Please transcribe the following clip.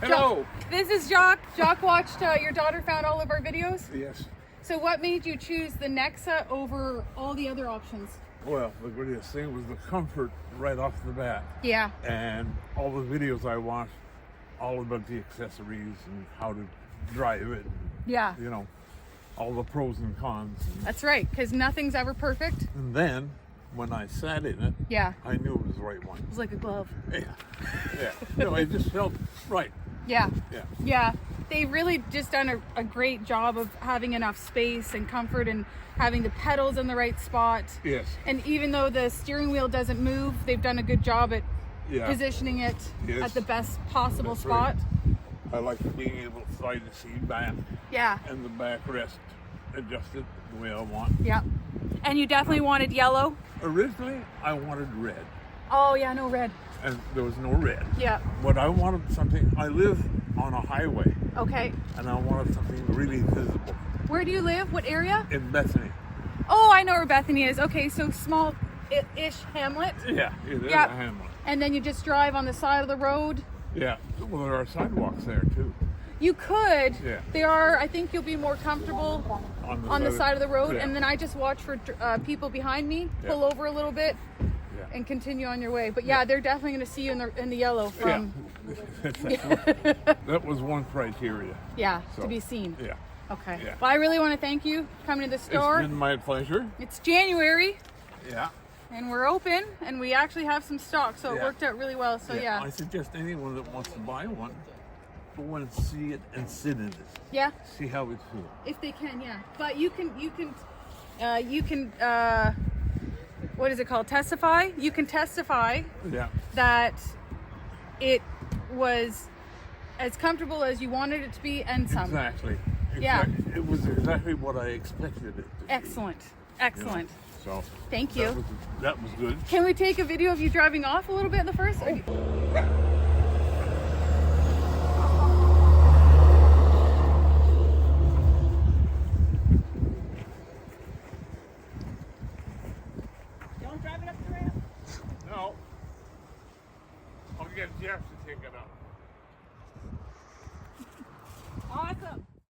Hello. This is Jacque. Jacque watched, your daughter found all of our videos. Yes. So what made you choose the Nexa over all the other options? Well, the greatest thing was the comfort right off the bat. Yeah. And all the videos I watched, all about the accessories and how to drive it. Yeah. You know, all the pros and cons. That's right, because nothing's ever perfect. And then, when I sat in it, Yeah. I knew it was the right one. It was like a glove. Yeah. Yeah. No, it just felt right. Yeah. Yeah. Yeah. They've really just done a great job of having enough space and comfort and having the pedals in the right spot. Yes. And even though the steering wheel doesn't move, they've done a good job at positioning it Yes. at the best possible That's spot. right. I like being able to slide the seat back Yeah. and the backrest adjusted the way I want. Yeah. And you definitely wanted yellow. Originally, I wanted red, Oh yeah, no red. and there was no red. Yeah. But I wanted something, I live on a highway, Okay. and I wanted something really visible Where do you live? What area? in Bethany. Oh, I know where Bethany is. Okay, so small-ish hamlet. Yeah, it is Yeah. a hamlet. And then you just drive on the side of the road. Yeah, well, there are sidewalks there too. You could. Yeah. They are. I think you'll be more comfortable on the side of the road. Yeah. And then I just watch for people behind me. Pull Yeah. over a little bit Yeah. and continue on your way. But yeah, they're definitely going to see you in the yellow from. That was one criteria. Yeah, So, to be seen. Yeah. Okay. Yeah. Well, I really want to thank you for coming to the store. It's been my pleasure. It's January. Yeah. And we're open, and we actually have some stock, so it Yeah. worked out really well. So yeah, I suggest anyone that wants to buy one, go and see it and sit in it. yeah, See how it feels. if they can, yeah. But you can, what is it called? Testify. You can testify Yeah. that it was as comfortable as you wanted it to be, and some. Exactly. Yeah. It was exactly what I expected it to be. Excellent, you know. excellent. So Thank you. That was good. Can we take a video of you driving off a little bit in the first? Or- Don't drive it up the ramp. No. I'll get Jeff to take it up. Awesome.